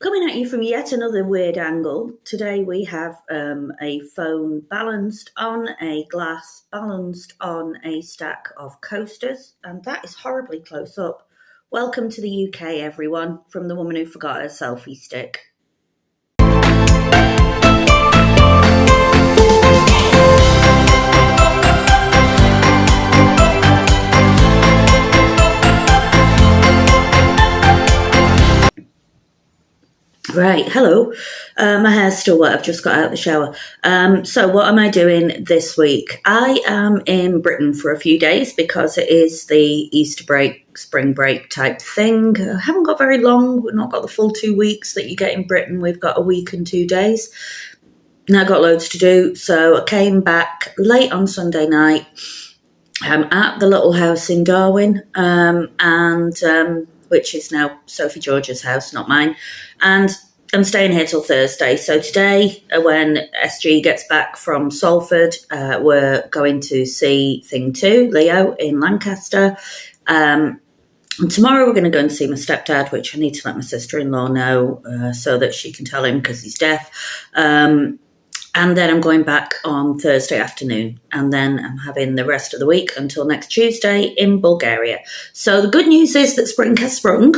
Coming at you from yet another weird angle. Today we have a phone balanced on a glass, balanced on a stack of coasters, and that is horribly close up. Welcome to the UK, everyone, from the woman who forgot her selfie stick. Right, hello. My hair's still wet. I've just got out of the shower. So, what am I doing this week? I am in Britain for a few days because it is the Easter break, spring break type thing. I haven't got very long. We've not got the full 2 weeks that you get in Britain. We've got a week and 2 days. And I've got loads to do. So, I came back late on Sunday night. I'm at the little house in Darwin, which is now Sophie George's house, not mine. And I'm staying here till Thursday. So today, when SG gets back from Salford, we're going to see Thing 2, Leo, in Lancaster. And tomorrow we're going to go and see my stepdad, which I need to let my sister-in-law know so that she can tell him because he's deaf. And then I'm going back on Thursday afternoon. And then I'm having the rest of the week until next Tuesday in Bulgaria. So the good news is that spring has sprung.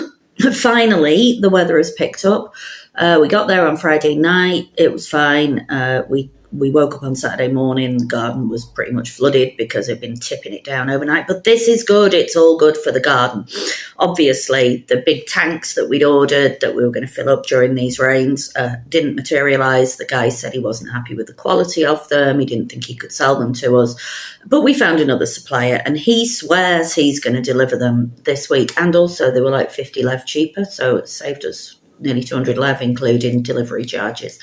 Finally, the weather has picked up. We got there on Friday night. It was fine. We woke up on Saturday morning. The garden was pretty much flooded because it'd been tipping it down overnight. But this is good. It's all good for the garden. Obviously, the big tanks that we'd ordered that we were going to fill up during these rains didn't materialise. The guy said he wasn't happy with the quality of them. He didn't think he could sell them to us. But we found another supplier, and he swears he's going to deliver them this week. And also, they were like 50 lev cheaper, so it saved us nearly 200 lev, including delivery charges.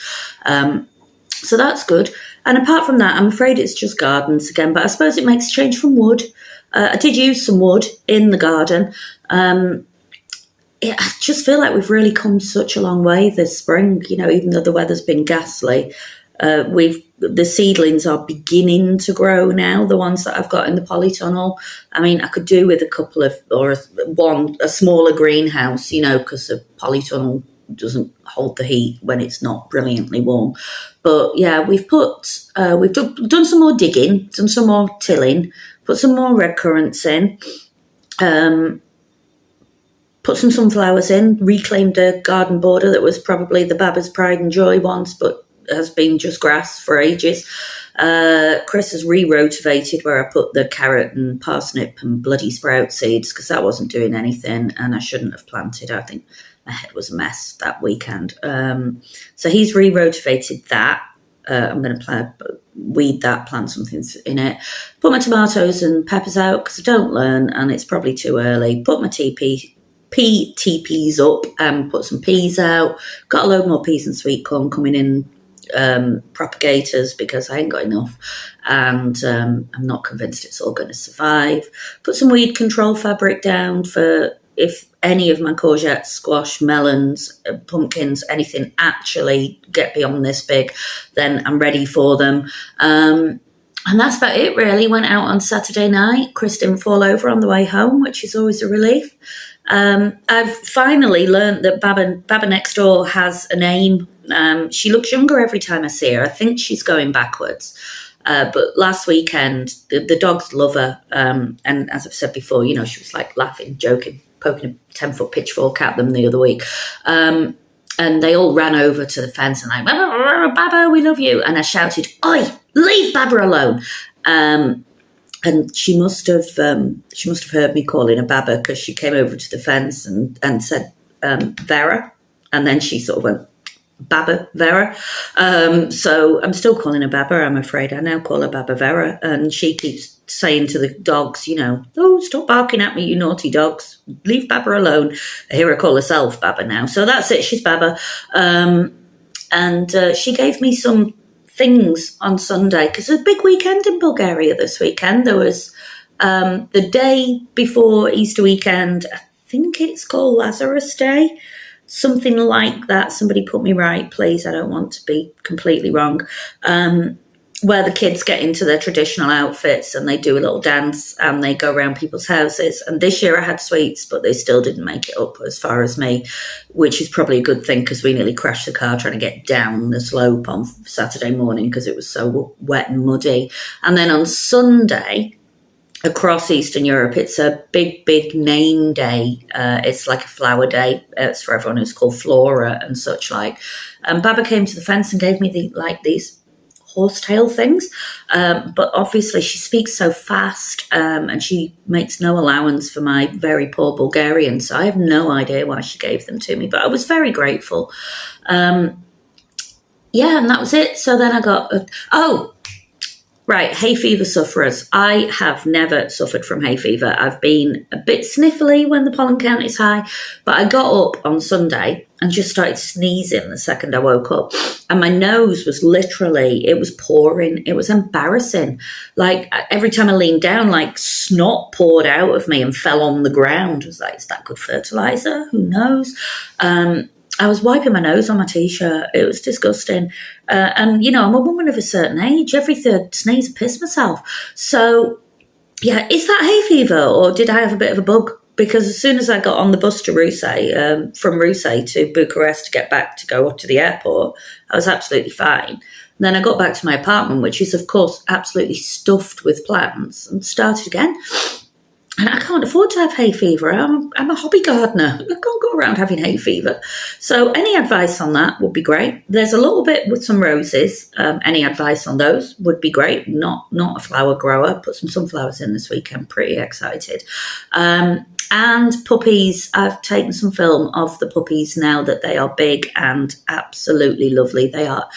So that's good. And apart from that, I'm afraid it's just gardens again, but I suppose it makes a change from wood. I did use some wood in the garden. I just feel like we've really come such a long way this spring, even though the weather's been ghastly. The seedlings are beginning to grow now, the ones that I've got in the polytunnel. I mean, I could do with a couple of, or a smaller greenhouse, because the polytunnel doesn't hold the heat when it's not brilliantly warm. But yeah, we've done some more digging, done some more tilling, put some more red currants in, put some sunflowers in, reclaimed a garden border that was probably the Baba's pride and joy once, but has been just grass for ages. Chris has re-rotivated where I put the carrot and parsnip and bloody sprout seeds because that wasn't doing anything and I shouldn't have planted. I think my head was a mess that weekend. So he's re-rotivated that. I'm going to weed that, plant something in it. Put my tomatoes and peppers out because I don't learn and it's probably too early. Put my TPs up and put some peas out. Got a load more peas and sweet corn coming in propagators because I ain't got enough and I'm not convinced it's all going to survive. Put some weed control fabric down for if any of my courgettes, squash, melons, pumpkins, anything actually get beyond this big, then I'm ready for them. And that's about it really. Went out on Saturday night. Chris didn't fall over on the way home, which is always a relief. I've finally learned that Baba next door has a name. She looks younger every time I see her. I think she's going backwards. But last weekend, the dogs love her. And as I've said before, she was like laughing, joking, poking a 10-foot pitchfork at them the other week. And they all ran over to the fence and like, Baba, we love you. And I shouted, "Oi, leave Baba alone." And she must have heard me calling her Baba because she came over to the fence and said Vera, and then she sort of went Baba Vera. So I'm still calling her Baba. I'm afraid I now call her Baba Vera, and she keeps saying to the dogs, "Oh, stop barking at me, you naughty dogs! Leave Baba alone." I hear her call herself Baba now, so that's it. She's Baba, and she gave me some things on Sunday because it's a big weekend in Bulgaria this weekend. There was the day before Easter weekend, I think it's called Lazarus Day, something like that. Somebody put me right, please. I don't want to be completely wrong. where the kids get into their traditional outfits and they do a little dance and they go around people's houses. And this year I had sweets, but they still didn't make it up as far as me, which is probably a good thing because we nearly crashed the car trying to get down the slope on Saturday morning because it was so wet and muddy. And then on Sunday, across Eastern Europe, it's a big name day. It's like a flower day. It's for everyone who's called Flora and such like. And Baba came to the fence and gave me these horsetail things, but obviously she speaks so fast, and she makes no allowance for my very poor Bulgarian, so I have no idea why she gave them to me, but I was very grateful. And that was it. So then I got right, hay fever sufferers. I have never suffered from hay fever. I've been a bit sniffly when the pollen count is high, but I got up on Sunday and just started sneezing the second I woke up. And my nose was literally, it was pouring. It was embarrassing. Like every time I leaned down, like snot poured out of me and fell on the ground. I was like, is that good fertilizer? Who knows? I was wiping my nose on my T-shirt. It was disgusting. And, I'm a woman of a certain age. Every third sneeze, I piss myself. So, yeah, is that hay fever or did I have a bit of a bug? Because as soon as I got on the bus to Rusay, from Rusay to Bucharest to get back to go up to the airport, I was absolutely fine. And then I got back to my apartment, which is, of course, absolutely stuffed with plants, and started again. And I can't afford to have hay fever. I'm a hobby gardener. I can't go around having hay fever. So any advice on that would be great. There's a little bit with some roses. Any advice on those would be great. Not a flower grower. Put some sunflowers in this week. I'm pretty excited. And puppies. I've taken some film of the puppies now that they are big and absolutely lovely. They are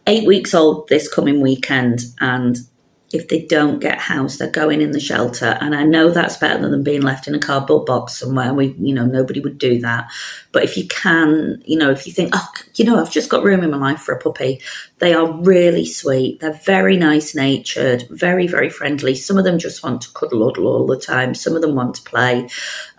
8 weeks old this coming weekend, and if they don't get housed, they're going in the shelter. And I know that's better than them being left in a cardboard box somewhere. Nobody would do that. But if you can, if you think, I've just got room in my life for a puppy, they are really sweet. They're very nice natured, very, very friendly. Some of them just want to cuddle all the time. Some of them want to play.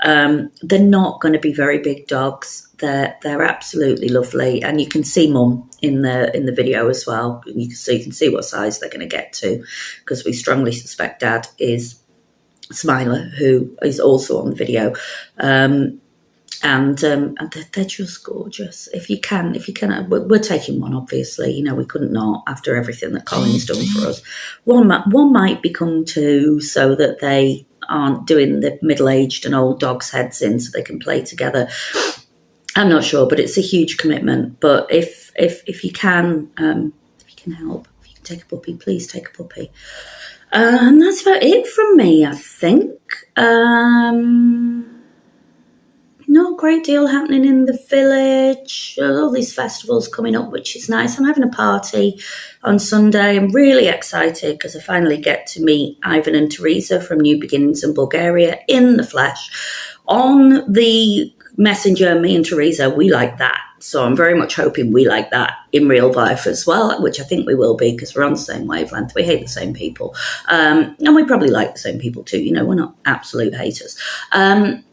They're not going to be very big dogs. They're absolutely lovely, and you can see Mum in the video as well. You can see what size they're going to get to, because we strongly suspect Dad is Smiler, who is also on the video. And they're just gorgeous. If you can, we're taking one. Obviously, we couldn't not after everything that Colin's done for us. One might become two, so that they aren't doing the middle-aged and old dogs' heads in, so they can play together. I'm not sure, but it's a huge commitment. But if you can, if you can help, if you can take a puppy, please take a puppy. And that's about it from me, I think. Not a great deal happening in the village. All these festivals coming up, which is nice. I'm having a party on Sunday. I'm really excited because I finally get to meet Ivan and Teresa from New Beginnings in Bulgaria in the flesh. On the Messenger, me and Teresa, we like that. So I'm very much hoping we like that in real life as well, which I think we will be, because we're on the same wavelength. We hate the same people. And we probably like the same people too. We're not absolute haters. And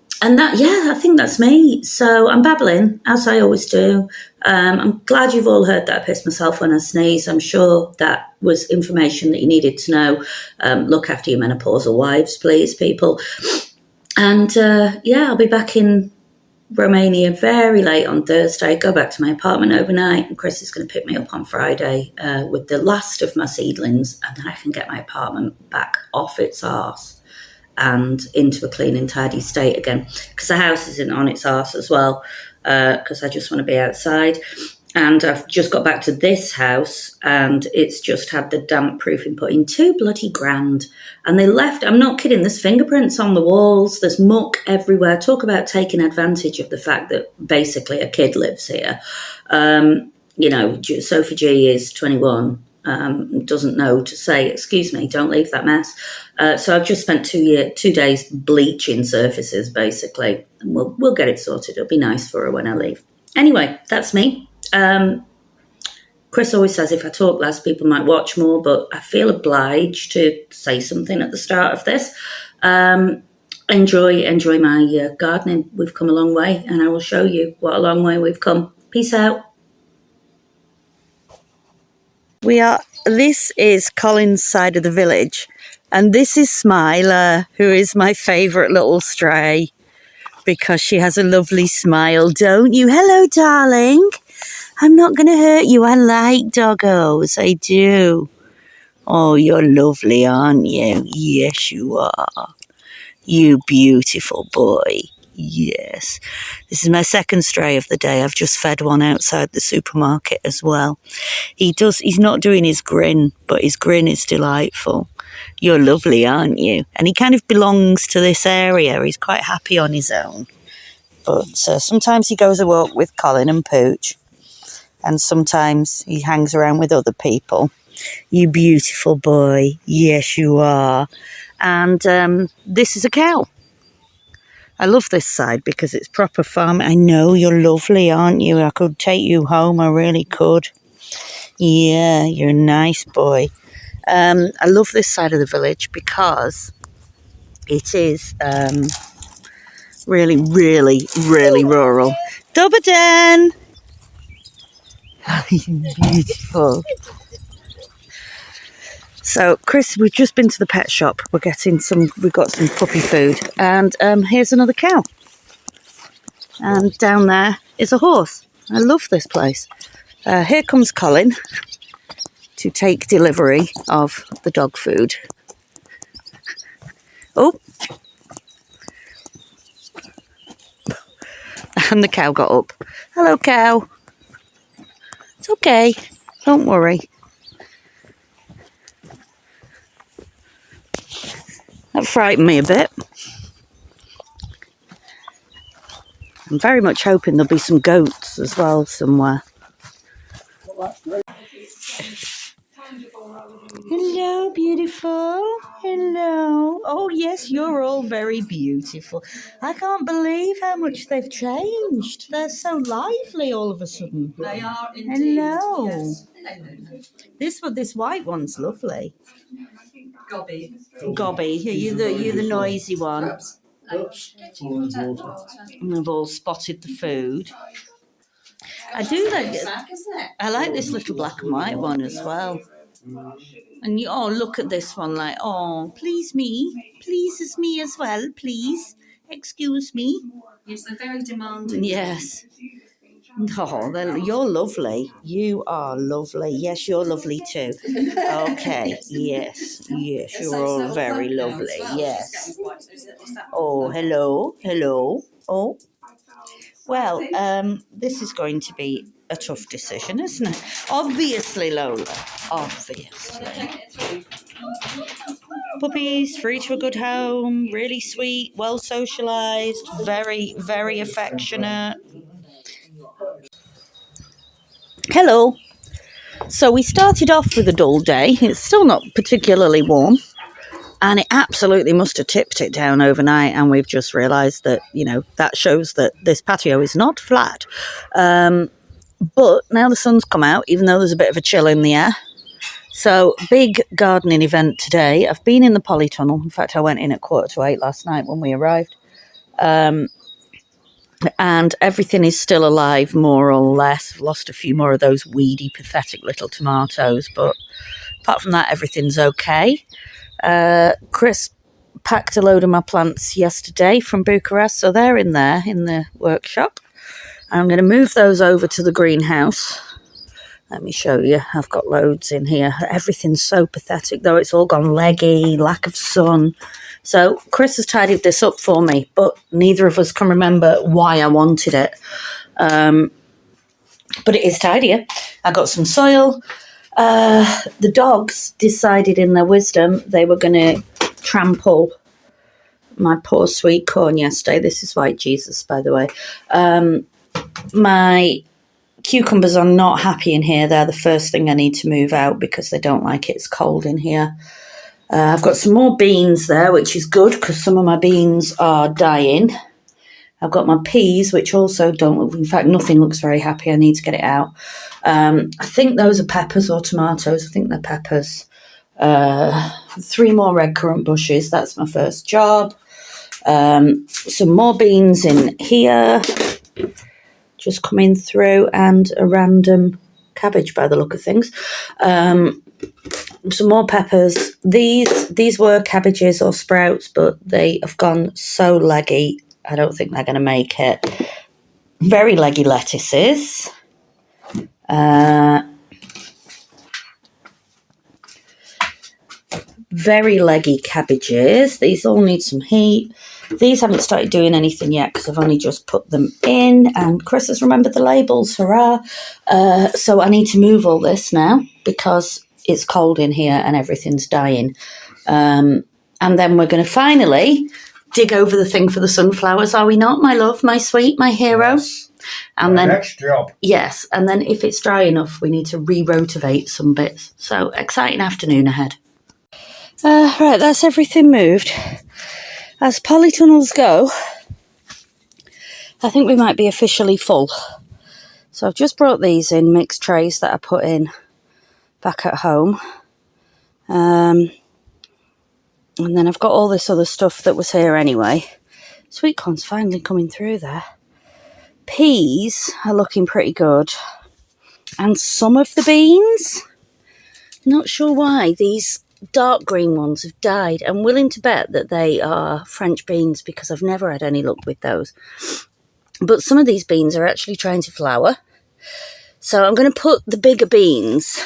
I think that's me. So I'm babbling, as I always do. I'm glad you've all heard that I piss myself when I sneeze. I'm sure that was information that you needed to know. Look after your menopausal wives, please, people. And I'll be back in Romania very late on Thursday, go back to my apartment overnight, and Chris is going to pick me up on Friday with the last of my seedlings, and then I can get my apartment back off its arse and into a clean and tidy state again, because the house isn't on its arse as well, because I just want to be outside. And I've just got back to this house, and it's just had the damp proofing put in. Too bloody grand. And they left, I'm not kidding, there's fingerprints on the walls, there's muck everywhere. Talk about taking advantage of the fact that basically a kid lives here. Sophie G is 21, doesn't know to say, excuse me, don't leave that mess. So I've just spent 2 days bleaching surfaces, basically. And we'll get it sorted. It'll be nice for her when I leave. Anyway, that's me. Chris always says if I talk less, people might watch more, but I feel obliged to say something at the start of this. Enjoy my gardening. We've come a long way, and I will show you what a long way we've come. Peace out. We are this is Colin's side of the village. And this is Smiler, who is my favourite little stray, because she has a lovely smile, don't you? Hello, darling. I'm not going to hurt you. I like doggos. I do. Oh, you're lovely, aren't you? Yes, you are. You beautiful boy. Yes. This is my second stray of the day. I've just fed one outside the supermarket as well. He's not doing his grin, but his grin is delightful. You're lovely, aren't you? And he kind of belongs to this area. He's quite happy on his own. But sometimes he goes a walk with Colin and Pooch. And sometimes he hangs around with other people. You beautiful boy. Yes, you are. And this is a cow. I love this side because it's proper farm. I know you're lovely, aren't you? I could take you home. I really could. Yeah, you're a nice boy. I love this side of the village because it is really, really, really rural. Dobaden! Beautiful. So, Chris, we've just been to the pet shop. We've got some puppy food. And here's another cow. And down there is a horse. I love this place. Here comes Colin to take delivery of the dog food. Oh. And the cow got up. Hello, cow. It's okay. Don't worry. That frightened me a bit. I'm very much hoping there'll be some goats as well somewhere. Hello, beautiful. Hello. Oh, yes, you're all very beautiful. I can't believe how much they've changed. They're so lively all of a sudden. They are indeed. Hello. Yes. This white one's lovely. Gobby. You're the noisy one. Oops. And they've all spotted the food. I do like it. I like this little black and white one as well. And look at this one, like, oh, pleases me as well, please. Excuse me. Yes, they're very demanding. Yes. Oh, you're lovely. You are lovely. Yes, you're lovely too. Okay. Yes. You're all very lovely. Yes. Oh, hello. Oh. Well, this is going to be a tough decision, isn't it? Obviously, Lola. Obviously. Puppies, free to a good home, really sweet, well socialised, very, very affectionate. Hello. So we started off with a dull day. It's still not particularly warm. And it absolutely must have tipped it down overnight. And we've just realised that, that shows that this patio is not flat. But now the sun's come out, even though there's a bit of a chill in the air. So, big gardening event today. I've been in the polytunnel. In fact, I went in at 7:45 last night when we arrived. And everything is still alive, more or less. I've lost a few more of those weedy, pathetic little tomatoes. But apart from that, everything's okay. Chris packed a load of my plants yesterday from Bucharest. So they're in there in the workshop. I'm going to move those over to the greenhouse. Let me show you. I've got loads in here. Everything's so pathetic, though. It's all gone leggy, lack of sun. So Chris has tidied this up for me, but neither of us can remember why I wanted it. But it is tidier. I got some soil. The dogs decided in their wisdom they were going to trample my poor sweet corn yesterday. This is white Jesus, by the way. My cucumbers are not happy in here. They're the first thing I need to move out because they don't like it. It's cold in here. I've got some more beans there, which is good because some of my beans are dying. I've got my peas, which also don't, in fact, nothing looks very happy. I need to get it out. I think those are peppers or tomatoes. I think they're peppers. 3 more red currant bushes. That's my first job. Some more beans in here. Just coming through, and a random cabbage by the look of things. some more peppers. These were cabbages or sprouts, but they have gone so leggy. I don't think they're going to make it. Very leggy lettuces. Very leggy cabbages. These all need some heat. These haven't started doing anything yet because I've only just put them in, and Chris has remembered the labels, hurrah. So I need to move all this now because it's cold in here and everything's dying. And then we're going to finally dig over the thing for the sunflowers, are we not, my love, my sweet, my hero? Yes. And then Next job. yes, and then if it's dry enough, we need to re-rotivate some bits. So exciting afternoon ahead. Right, that's everything moved. As polytunnels go, I think we might be officially full. So I've just brought these in, mixed trays that I put in back at home. And then I've got all this other stuff that was here anyway. Sweet corn's finally coming through there. Peas are looking pretty good. And some of the beans, not sure why, these dark green ones have died. I'm willing to bet that they are French beans because I've never had any luck with those. But some of these beans are actually trying to flower. So I'm going to put the bigger beans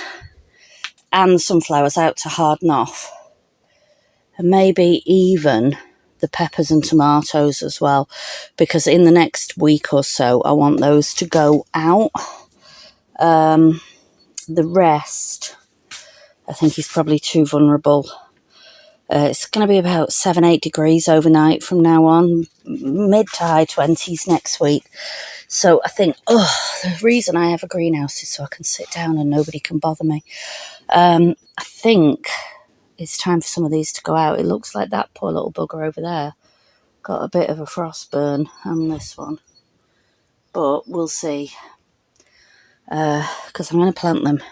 and the sunflowers out to harden off. And maybe even the peppers and tomatoes as well. Because in the next week or so, I want those to go out. The rest, I think he's probably too vulnerable. It's going to be about 7-8 degrees overnight from now on, mid to high 20s next week. So I think, the reason I have a greenhouse is so I can sit down and nobody can bother me. I think it's time for some of these to go out. It looks like that poor little bugger over there got a bit of a frost burn on this one. But we'll see. Because I'm going to plant them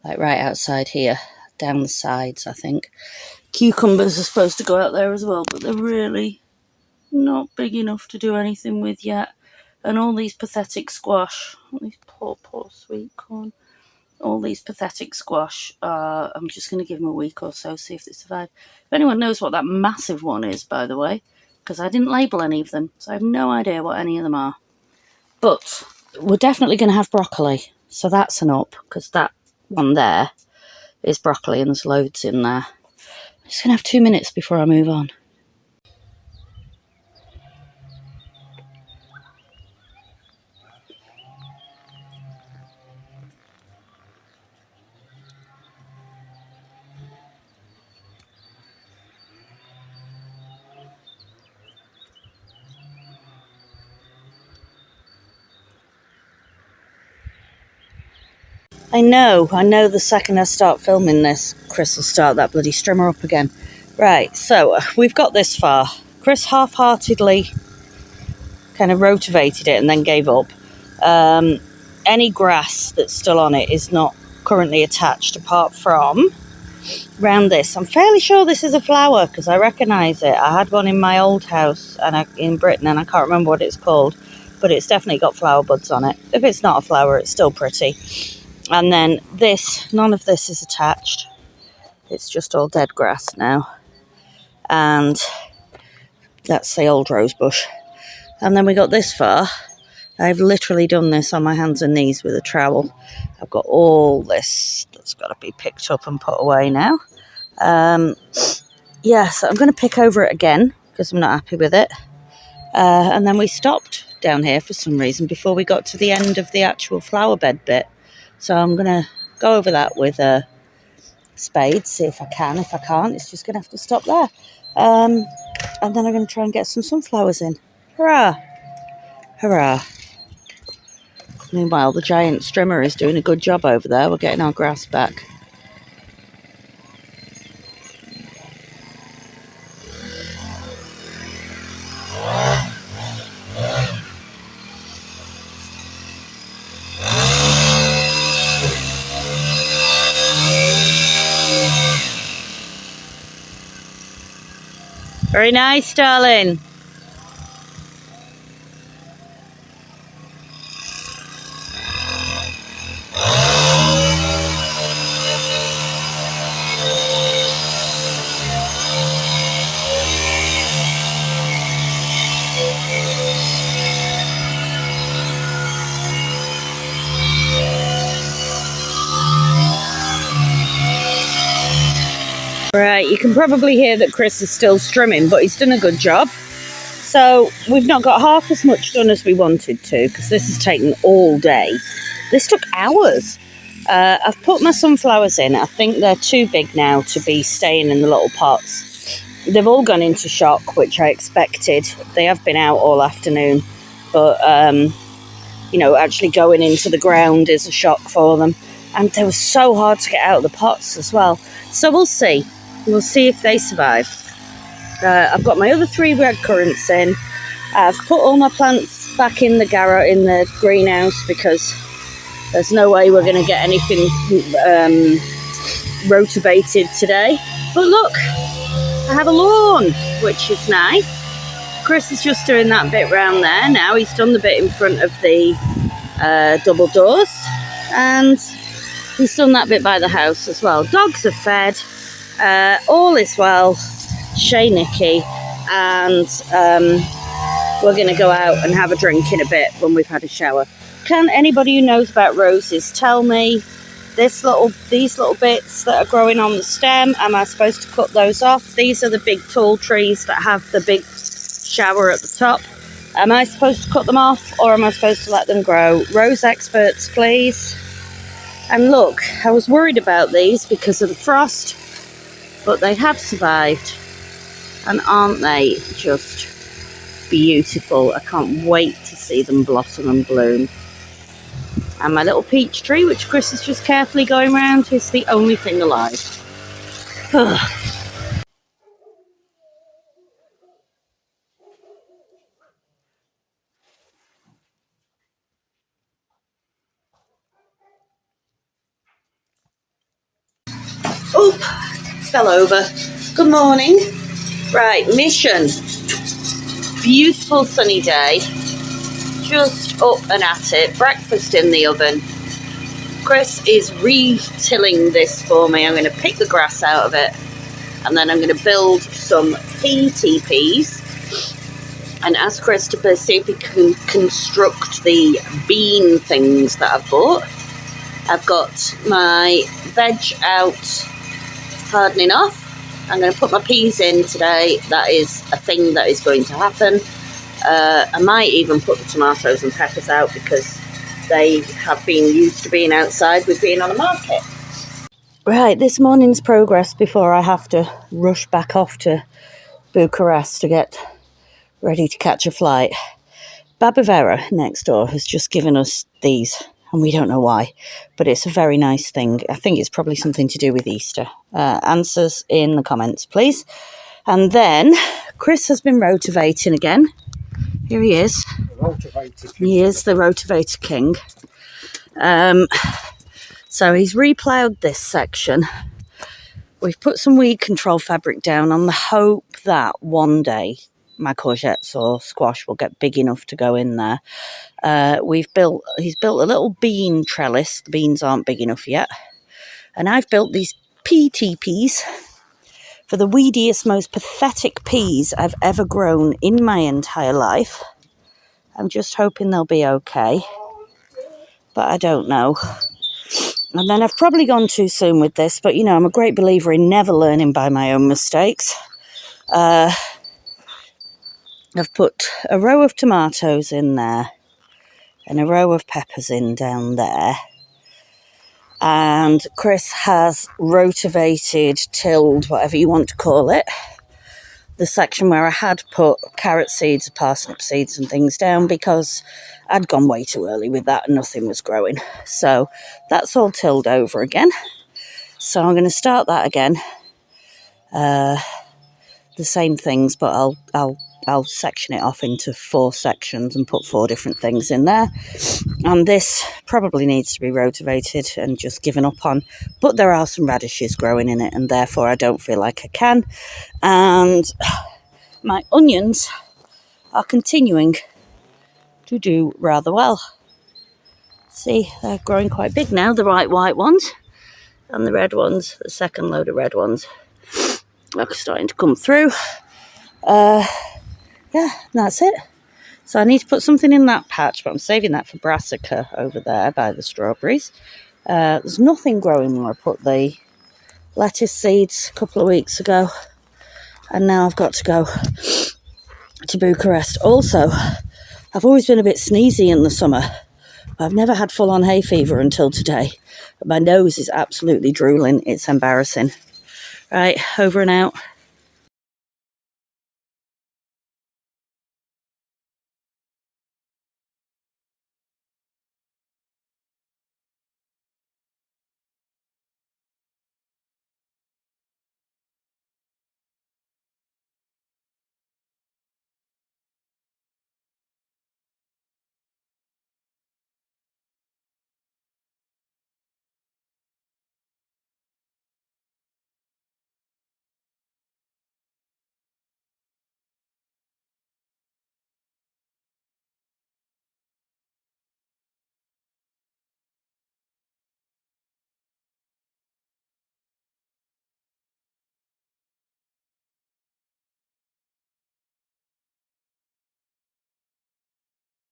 like right outside here, down the sides, I think. Cucumbers are supposed to go out there as well, but they're really not big enough to do anything with yet. And all these pathetic squash, all these poor sweet corn, all these pathetic squash, I'm just going to give them a week or so, see if they survive. If anyone knows what that massive one is, by the way, because I didn't label any of them, so I have no idea what any of them are. But we're definitely going to have broccoli, so that's an up, because that one there is broccoli and there's loads in there. I'm just going to have 2 minutes before I move on. I know the second I start filming this, Chris will start that bloody strimmer up again. Right, so we've got this far. Chris half-heartedly kind of rotivated it and then gave up. Any grass that's still on it is not currently attached apart from round this. I'm fairly sure this is a flower because I recognise it. I had one in my old house in Britain and I can't remember what it's called, but it's definitely got flower buds on it. If it's not a flower, it's still pretty. And then this, none of this is attached. It's just all dead grass now. And that's the old rose bush. And then we got this far. I've literally done this on my hands and knees with a trowel. I've got all this that's got to be picked up and put away now. So I'm going to pick over it again because I'm not happy with it. And then we stopped down here for some reason before we got to the end of the actual flower bed bit. So I'm going to go over that with a spade, see if I can. If I can't, it's just going to have to stop there. And then I'm going to try and get some sunflowers in. Hurrah! Hurrah! Meanwhile, the giant strimmer is doing a good job over there. We're getting our grass back. Very nice, darling. you can probably hear that Chris is still strumming, but he's done a good job. So we've not got half as much done as we wanted to, because this has taken all day. This took hours. I've put my sunflowers in. I think they're too big now to be staying in the little pots. They've all gone into shock, which I expected. They have been out all afternoon, but you know, actually going into the ground is a shock for them. And they were so hard to get out of the pots as well. So we'll see. We'll see if they survive. I've got my other 3 red currants in. I've put all my plants back in the greenhouse, because there's no way we're going to get anything rotivated today. But look, I have a lawn, which is nice. Chris is just doing that bit round there now. He's done the bit in front of the double doors, and he's done that bit by the house as well. Dogs are fed. All is well. Shay, Nikki, and we're going to go out and have a drink in a bit when we've had a shower. Can anybody who knows about roses tell me these little bits that are growing on the stem? Am I supposed to cut those off? These are the big tall trees that have the big shower at the top. Am I supposed to cut them off, or am I supposed to let them grow? Rose experts, please. And look, I was worried about these because of the frost, but they have survived. And aren't they just beautiful? I can't wait to see them blossom and bloom. And my little peach tree, which Chris is just carefully going round, is the only thing alive. Oop, fell over. Good morning. Right, mission. Beautiful sunny day. Just up and at it. Breakfast in the oven. Chris is re-tilling this for me. I'm going to pick the grass out of it, and then I'm going to build some PTPs and ask Chris to see if he can construct the bean things that I've bought. I've got my veg out hardening off. I'm going to put my peas in today. That is a thing that is going to happen. I might even put the tomatoes and peppers out, because they have been used to being outside with being on a market. Right, this morning's progress before I have to rush back off to Bucharest to get ready to catch a flight. Babavera next door has just given us these, and we don't know why, but it's a very nice thing. I think it's probably something to do with Easter. Answers in the comments, please. And then Chris has been rotivating again. Here he is. He is the rotivator king. So he's reploughed this section. We've put some weed control fabric down on the hope that one day my courgettes or squash will get big enough to go in there. He's built a little bean trellis. The beans aren't big enough yet. And I've built these PTPs for the weediest, most pathetic peas I've ever grown in my entire life. I'm just hoping they'll be okay, but I don't know. And then I've probably gone too soon with this, but you know, I'm a great believer in never learning by my own mistakes. I've put a row of tomatoes in there and a row of peppers in down there. And Chris has rotivated, tilled, whatever you want to call it, the section where I had put carrot seeds, parsnip seeds and things down, because I'd gone way too early with that and nothing was growing. So that's all tilled over again. So I'm going to start that again. The same things, but I'll section it off into 4 sections and put 4 different things in there. And this probably needs to be rotivated and just given up on. But there are some radishes growing in it, and therefore I don't feel like I can. And my onions are continuing to do rather well. See, they're growing quite big now, the white ones. And the red ones, the second load of red ones, are starting to come through. Yeah, that's it. So I need to put something in that patch, but I'm saving that for brassica over there by the strawberries. There's nothing growing where I put the lettuce seeds a couple of weeks ago, and now I've got to go to Bucharest. Also, I've always been a bit sneezy in the summer. I've never had full-on hay fever until today. But my nose is absolutely drooling. It's embarrassing. Right, over and out.